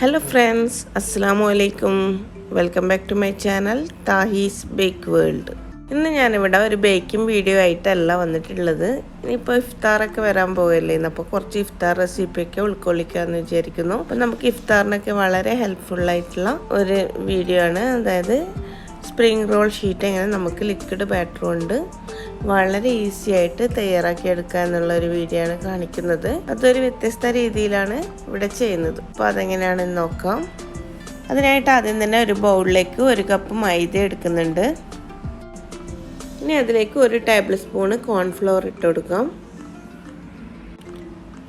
Hello friends, Assalamu alaikum. Welcome back to my channel THAHI'S Bake World. ഇന്ന് ഞാനിവിടെ ഒരു baking video ആയിട്ടല്ല വന്നിട്ടുള്ളത്. ഇനിയിപ്പോൾ ഇഫ്താറൊക്കെ വരാൻ പോകല്ലേ, അപ്പോൾ കുറച്ച് ഇഫ്താർ റെസിപ്പിയൊക്കെ ഉൾക്കൊള്ളിക്കാമെന്ന് വിചാരിക്കുന്നു. അപ്പോൾ നമുക്ക് ഇഫ്താറിനൊക്കെ വളരെ ഹെൽപ്ഫുള്ളായിട്ടുള്ള ഒരു വീഡിയോ ആണ്. അതായത് സ്പ്രിംഗ് റോൾ ഷീറ്റ് എങ്ങനെ നമുക്ക് ലിക്വിഡ് ബാറ്റർ കൊണ്ട് വളരെ ഈസി ആയിട്ട് തയ്യാറാക്കിയെടുക്കുക എന്നുള്ളൊരു വീഡിയോ ആണ് കാണിക്കുന്നത്. അതൊരു വ്യത്യസ്ത രീതിയിലാണ് ഇവിടെ ചെയ്യുന്നത്. അപ്പോൾ അതെങ്ങനെയാണെന്ന് നോക്കാം. അതിനായിട്ട് ആദ്യം തന്നെ ഒരു ബൗളിലേക്ക് 1 കപ്പ് മൈദ എടുക്കുന്നുണ്ട്. ഇനി അതിലേക്ക് 1 ടേബിൾ സ്പൂണ് കോൺഫ്ലവർ ഇട്ട് കൊടുക്കാം.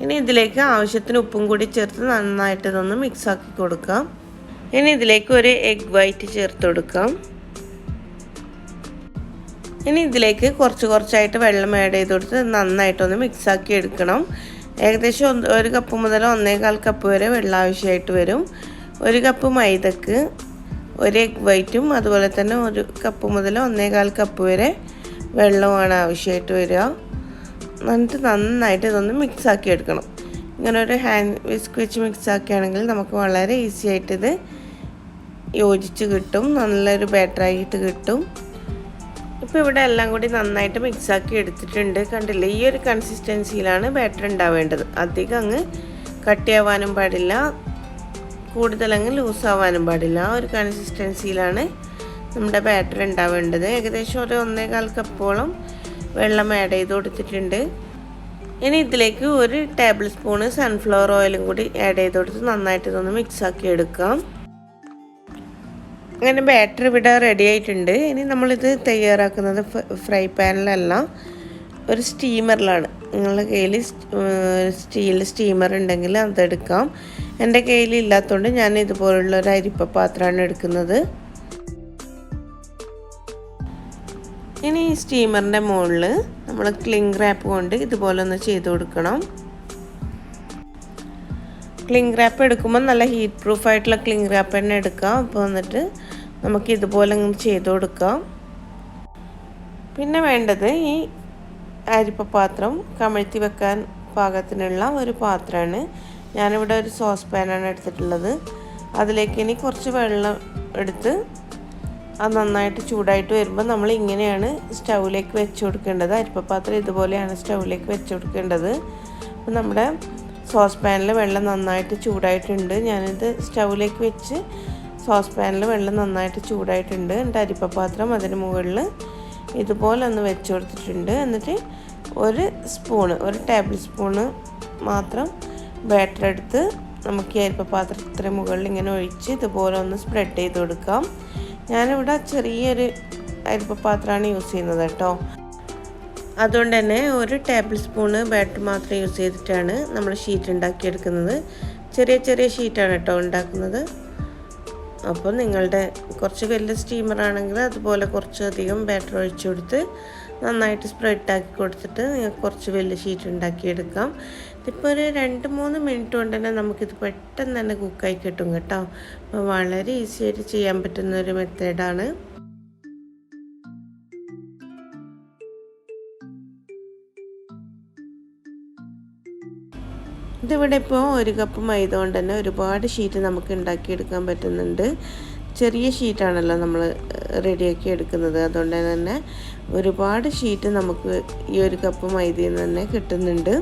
ഇനി ഇതിലേക്ക് ആവശ്യത്തിന് ഉപ്പും കൂടി ചേർത്ത് നന്നായിട്ട് ഇതൊന്ന് മിക്സ് ആക്കി കൊടുക്കാം. ഇനി ഇതിലേക്ക് 1 എഗ് വൈറ്റ് ചേർത്ത് കൊടുക്കാം. ഇനി ഇതിലേക്ക് കുറച്ചായിട്ട് വെള്ളം ആഡ് ചെയ്ത് കൊടുത്ത് നന്നായിട്ടൊന്ന് മിക്സാക്കി എടുക്കണം. ഏകദേശം 1 കപ്പ് മുതൽ 1.25 കപ്പ് വരെ വെള്ളം ആവശ്യമായിട്ട് വരും. 1 കപ്പ് മൈദക്ക് 1 എഗ് വൈറ്റും അതുപോലെ തന്നെ 1 കപ്പ് മുതൽ 1.25 കപ്പ് വരെ വെള്ളവുമാണ് ആവശ്യമായിട്ട് വരിക. എന്നിട്ട് നന്നായിട്ട് ഇതൊന്ന് മിക്സാക്കി എടുക്കണം. ഇങ്ങനെ ഒരു ഹാൻഡ് വിസ്ക് വെച്ച് മിക്സാക്കുകയാണെങ്കിൽ നമുക്ക് വളരെ ഈസി ആയിട്ടിത് യോജിച്ച് കിട്ടും, നല്ലൊരു ബാറ്ററായിട്ട് കിട്ടും. ഇപ്പോൾ ഇവിടെ എല്ലാം കൂടി നന്നായിട്ട് മിക്സാക്കി എടുത്തിട്ടുണ്ട്. കണ്ടില്ലേ, ഈ ഒരു കൺസിസ്റ്റൻസിയിലാണ് ബാറ്റർ ഉണ്ടാവേണ്ടത്. അധികം അങ്ങ് കട്ടിയാവാനും പാടില്ല, കൂടുതലങ്ങ് ലൂസാവാനും പാടില്ല. ആ ഒരു കൺസിസ്റ്റൻസിയിലാണ് നമ്മുടെ ബാറ്റർ ഉണ്ടാവേണ്ടത്. ഏകദേശം 1.25 കപ്പോളം വെള്ളം ആഡ് ചെയ്ത് കൊടുത്തിട്ടുണ്ട്. ഇനി ഇതിലേക്ക് 1 ടേബിൾ സ്പൂണ് സൺഫ്ലവർ ഓയിലും കൂടി ആഡ് ചെയ്ത് കൊടുത്ത് നന്നായിട്ട് ഇതൊന്ന് മിക്സാക്കി എടുക്കാം. അങ്ങനെ ബാറ്റർ ഇവിടെ റെഡി ആയിട്ടുണ്ട്. ഇനി നമ്മളിത് തയ്യാറാക്കുന്നത് ഫ്രൈ പാനിലല്ല, ഒരു സ്റ്റീമറിലാണ്. നിങ്ങളുടെ കയ്യിൽ സ്റ്റീൽ സ്റ്റീമർ ഉണ്ടെങ്കിൽ അതെടുക്കാം. എൻ്റെ കയ്യിൽ ഇല്ലാത്തതുകൊണ്ട് ഞാൻ ഇതുപോലുള്ള ഒരു അരിപ്പ പാത്രമാണ് എടുക്കുന്നത്. ഇനി ഈ സ്റ്റീമറിൻ്റെ മുകളിൽ നമ്മൾ ക്ലിംഗ് റാപ്പ് കൊണ്ട് ഇതുപോലെ ഒന്ന് ചെയ്ത് കൊടുക്കണം. ക്ലിംഗ് റാപ്പ് എടുക്കുമ്പോൾ നല്ല ഹീറ്റ് പ്രൂഫ് ആയിട്ടുള്ള ക്ലിംഗ് റാപ്പ് തന്നെ എടുക്കാം. അപ്പോൾ എന്നിട്ട് നമുക്ക് ഇതുപോലെ ചെയ്ത് കൊടുക്കാം. പിന്നെ വേണ്ടത് ഈ അരിപ്പ പാത്രം കമഴ്ത്തി വെക്കാൻ പാകത്തിനുള്ള ഒരു പാത്രമാണ്. ഞാനിവിടെ ഒരു സോസ് പാനാണ് എടുത്തിട്ടുള്ളത്. അതിലേക്ക് ഇനി കുറച്ച് വെള്ളം എടുത്ത് അത് നന്നായിട്ട് ചൂടായിട്ട് വരുമ്പോൾ നമ്മൾ ഇങ്ങനെയാണ് സ്റ്റൗവിലേക്ക് വെച്ച് കൊടുക്കേണ്ടത്. അരിപ്പ പാത്രം ഇതുപോലെയാണ് സ്റ്റൗവിലേക്ക് വെച്ച് കൊടുക്കേണ്ടത്. അപ്പോൾ നമ്മുടെ സോസ് പാനിൽ വെള്ളം നന്നായിട്ട് ചൂടായിട്ടുണ്ട്. ഞാനിത് സ്റ്റൗവിലേക്ക് വെച്ച് സോസ് പാനിൽ വെള്ളം നന്നായിട്ട് ചൂടായിട്ടുണ്ട്. എൻ്റെ അരിപ്പ പാത്രം അതിന് മുകളിൽ ഇതുപോലെ ഒന്ന് വെച്ച് കൊടുത്തിട്ടുണ്ട്. എന്നിട്ട് 1 ടേബിൾ സ്പൂണ് മാത്രം ബാറ്റർ എടുത്ത് നമുക്ക് ഈ അരിപ്പ പാത്രത്തിന് മുകളിൽ ഇങ്ങനെ ഒഴിച്ച് ഇതുപോലെ ഒന്ന് സ്പ്രെഡ് ചെയ്ത് കൊടുക്കാം. ഞാനിവിടെ ചെറിയൊരു അരിപ്പ പാത്രമാണ് യൂസ് ചെയ്യുന്നത് കേട്ടോ. അതുകൊണ്ട് തന്നെ 1 ടേബിൾ സ്പൂണ് ബാറ്റർ മാത്രം യൂസ് ചെയ്തിട്ടാണ് നമ്മൾ ഷീറ്റ് ഉണ്ടാക്കിയെടുക്കുന്നത്. ചെറിയ ഷീറ്റാണ് കേട്ടോ ഉണ്ടാക്കുന്നത്. അപ്പോൾ നിങ്ങളുടെ കുറച്ച് വലിയ സ്റ്റീമറാണെങ്കിൽ അതുപോലെ കുറച്ചധികം ബാറ്റർ ഒഴിച്ചു കൊടുത്ത് നന്നായിട്ട് സ്പ്രെഡാക്കി കൊടുത്തിട്ട് നിങ്ങൾക്ക് കുറച്ച് വലിയ ഷീറ്റ് ഉണ്ടാക്കിയെടുക്കാം. ഇതിപ്പോൾ ഒരു 2-3 മിനിറ്റ് കൊണ്ട് തന്നെ നമുക്കിത് പെട്ടെന്ന് തന്നെ കുക്കായി കിട്ടും കേട്ടോ. അപ്പോൾ വളരെ ഈസി ആയിട്ട് ചെയ്യാൻ പറ്റുന്ന ഒരു മെത്തേഡാണ്. ഇതിവിടെ ഇപ്പോൾ 1 കപ്പ് മൈദ കൊണ്ട് തന്നെ ഒരുപാട് ഷീറ്റ് നമുക്ക് ഉണ്ടാക്കിയെടുക്കാൻ പറ്റുന്നുണ്ട്. ചെറിയ ഷീറ്റാണല്ലോ നമ്മൾ റെഡിയാക്കി എടുക്കുന്നത്. അതുകൊണ്ട് തന്നെ ഒരുപാട് ഷീറ്റ് നമുക്ക് ഈ 1 കപ്പ് മൈദയിൽ നിന്ന് തന്നെ കിട്ടുന്നുണ്ട്.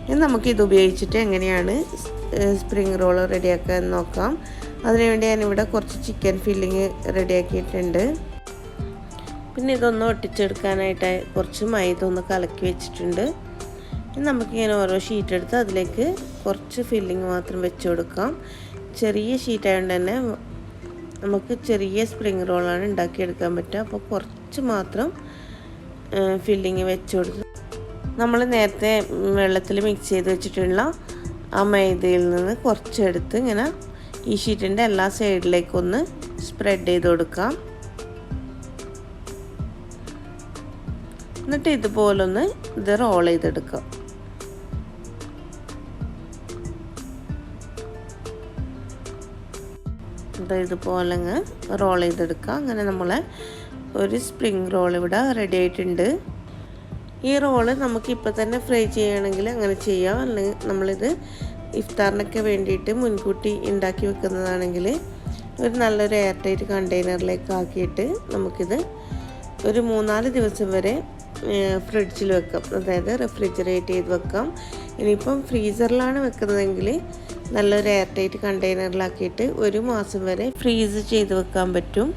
ഇനി നമുക്കിത് ഉപയോഗിച്ചിട്ട് എങ്ങനെയാണ് സ്പ്രിംഗ് റോൾ റെഡിയാക്കാൻ നോക്കാം. അതിനുവേണ്ടി ഞാനിവിടെ കുറച്ച് ചിക്കൻ ഫില്ലിങ് റെഡിയാക്കിയിട്ടുണ്ട്. പിന്നെ ഇതൊന്ന് ഒട്ടിച്ചെടുക്കാനായിട്ട് കുറച്ച് മൈദ ഒന്ന് കലക്കി വെച്ചിട്ടുണ്ട്. നമുക്കിങ്ങനെ ഓരോ ഷീറ്റ് എടുത്ത് അതിലേക്ക് കുറച്ച് ഫില്ലിങ് മാത്രം വെച്ച് കൊടുക്കാം. ചെറിയ ഷീറ്റ് ആയതുകൊണ്ട് തന്നെ നമുക്ക് ചെറിയ സ്പ്രിംഗ് റോളാണ് ഉണ്ടാക്കിയെടുക്കാൻ പറ്റുക. അപ്പോൾ കുറച്ച് മാത്രം ഫില്ലിങ് വെച്ച് കൊടുത്ത് നമ്മൾ നേരത്തെ വെള്ളത്തിൽ മിക്സ് ചെയ്ത് വെച്ചിട്ടുള്ള ആ മൈദയിൽ നിന്ന് കുറച്ചെടുത്ത് ഇങ്ങനെ ഈ ഷീറ്റിൻ്റെ എല്ലാ സൈഡിലേക്കൊന്ന് സ്പ്രെഡ് ചെയ്ത് കൊടുക്കാം. എന്നിട്ട് ഇതുപോലൊന്ന് ഇത് റോൾ ചെയ്തെടുക്കാം. ഇതുപോലെ റോൾ ചെയ്തെടുക്കുക. അങ്ങനെ നമ്മളെ ഒരു സ്പ്രിംഗ് റോൾ ഇവിടെ റെഡി ആയിട്ടുണ്ട്. ഈ റോള് നമുക്കിപ്പോൾ തന്നെ ഫ്രൈ ചെയ്യുകയാണെങ്കിൽ അങ്ങനെ ചെയ്യാം. അല്ലെങ്കിൽ നമ്മളിത് ഇഫ്താറിനൊക്കെ വേണ്ടിയിട്ട് മുൻകൂട്ടി ഉണ്ടാക്കി വെക്കുന്നതാണെങ്കിൽ ഒരു നല്ലൊരു എയർ ടൈറ്റ് കണ്ടെയ്നറിലേക്ക് ആക്കിയിട്ട് നമുക്കിത് ഒരു 3-4 ദിവസം വരെ ഫ്രിഡ്ജിൽ വെക്കാം, അതായത് റെഫ്രിജറേറ്റ് ചെയ്ത് വെക്കാം. ഇനിയിപ്പം ഫ്രീസറിലാണ് വെക്കുന്നതെങ്കിൽ നല്ലൊരു എയർ ടൈറ്റ് കണ്ടെയ്നറിലാക്കിയിട്ട് 1 മാസം വരെ ഫ്രീസ് ചെയ്ത് വെക്കാൻ പറ്റും.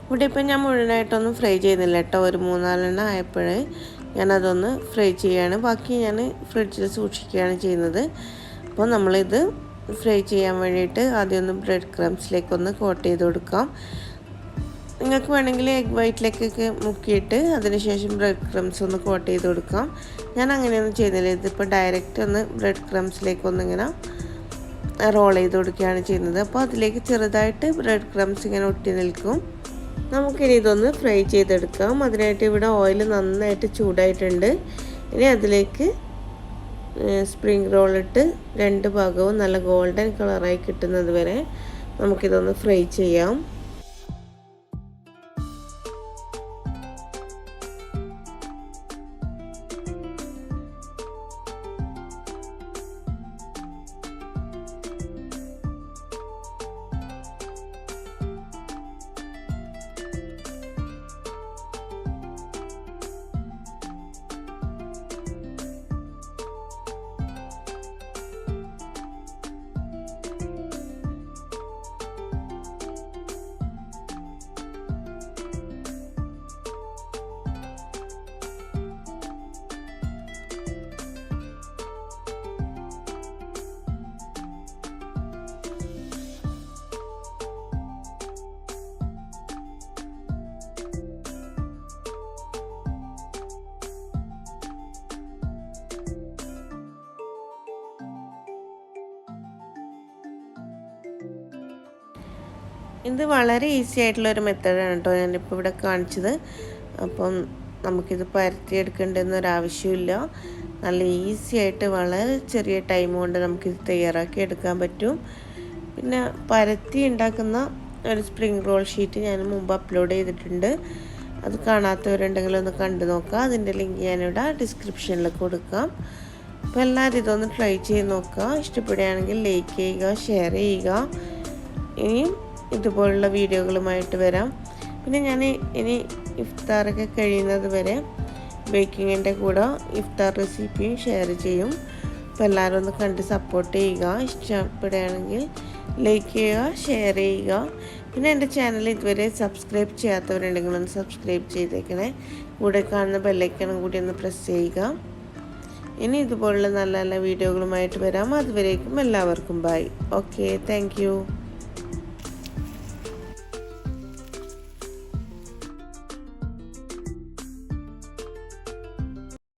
ഇവിടെ ഇപ്പം ഞാൻ മുഴുവനായിട്ടൊന്നും ഫ്രൈ ചെയ്യുന്നില്ല കേട്ടോ. ഒരു 3-4 ആയപ്പോഴേ ഞാനതൊന്ന് ഫ്രൈ ചെയ്യാണ്, ബാക്കി ഞാൻ ഫ്രിഡ്ജിൽ സൂക്ഷിക്കുകയാണ് ചെയ്യുന്നത്. അപ്പോൾ നമ്മളിത് ഫ്രൈ ചെയ്യാൻ വേണ്ടിയിട്ട് ആദ്യം ഒന്ന് ബ്രെഡ് ക്രംസിലേക്കൊന്ന് കോട്ട് ചെയ്ത് കൊടുക്കാം. നിങ്ങൾക്ക് വേണമെങ്കിൽ എഗ് വൈറ്റിലേക്കൊക്കെ മുക്കിയിട്ട് അതിനുശേഷം ബ്രെഡ് ക്രംസ് ഒന്ന് കോട്ട് ചെയ്ത് കൊടുക്കാം. ഞാൻ അങ്ങനെയൊന്നും ചെയ്യുന്നില്ല. ഇതിപ്പോൾ ഡയറക്റ്റ് ഒന്ന് ബ്രെഡ് ക്രംസിലേക്കൊന്നിങ്ങനെ റോൾ ചെയ്ത് കൊടുക്കുകയാണ് ചെയ്യുന്നത്. അപ്പോൾ അതിലേക്ക് ചെറുതായിട്ട് ബ്രെഡ് ക്രംസ് ഇങ്ങനെ ഒട്ടി നിൽക്കും. നമുക്കിനി ഇതൊന്ന് ഫ്രൈ ചെയ്തെടുക്കാം. അതിനായിട്ട് ഇവിടെ ഓയിൽ നന്നായിട്ട് ചൂടായിട്ടുണ്ട്. ഇനി അതിലേക്ക് സ്പ്രിംഗ് റോളിട്ട് 2 ഭാഗവും നല്ല ഗോൾഡൻ കളറായി കിട്ടുന്നത് വരെ നമുക്കിതൊന്ന് ഫ്രൈ ചെയ്യാം. ഇത് വളരെ ഈസി ആയിട്ടുള്ളൊരു മെത്തേഡാണ് കേട്ടോ ഞാനിപ്പോൾ ഇവിടെ കാണിച്ചത്. അപ്പം നമുക്കിത് പരത്തിയെടുക്കേണ്ടെന്നൊരാവശ്യമില്ല. നല്ല ഈസി ആയിട്ട് വളരെ ചെറിയ ടൈം കൊണ്ട് നമുക്കിത് തയ്യാറാക്കി എടുക്കാൻ പറ്റും. പിന്നെ പരത്തി ഉണ്ടാക്കുന്ന ഒരു സ്പ്രിംഗ് റോൾ ഷീറ്റ് ഞാൻ മുമ്പ് അപ്ലോഡ് ചെയ്തിട്ടുണ്ട്. അത് കാണാത്തവരുണ്ടെങ്കിൽ ഒന്ന് കണ്ടു നോക്കുക. അതിൻ്റെ ലിങ്ക് ഞാനിവിടെ ഡിസ്ക്രിപ്ഷനിൽ കൊടുക്കാം. അപ്പോൾ എല്ലാവരും ഇതൊന്ന് ട്രൈ ചെയ്ത് നോക്കുക. ഇഷ്ടപ്പെടുകയാണെങ്കിൽ ലൈക്ക് ചെയ്യുക, ഷെയർ ചെയ്യുക. ഇനിയും ഇതുപോലുള്ള വീഡിയോകളുമായിട്ട് വരാം. പിന്നെ ഞാൻ ഇനി ഇഫ്താറൊക്കെ കഴിയുന്നത് വരെ ബേക്കിങ്ങിൻ്റെ കൂടെ ഇഫ്താർ റെസിപ്പിയും ഷെയർ ചെയ്യും. അപ്പോൾ എല്ലാവരും ഒന്ന് കണ്ട് സപ്പോർട്ട് ചെയ്യുക. ഇഷ്ടപ്പെടുകയാണെങ്കിൽ ലൈക്ക് ചെയ്യുക, ഷെയർ ചെയ്യുക. പിന്നെ എൻ്റെ ചാനൽ ഇതുവരെ സബ്സ്ക്രൈബ് ചെയ്യാത്തവരുണ്ടെങ്കിൽ ഒന്ന് സബ്സ്ക്രൈബ് ചെയ്തേക്കണേ. കൂടെ കാണുന്ന ബെല്ലൈക്കണും കൂടി ഒന്ന് പ്രസ് ചെയ്യുക. ഇനി ഇതുപോലുള്ള നല്ല നല്ല വീഡിയോകളുമായിട്ട് വരാം. അതുവരേക്കും എല്ലാവർക്കും ബൈ. Okay, thank you.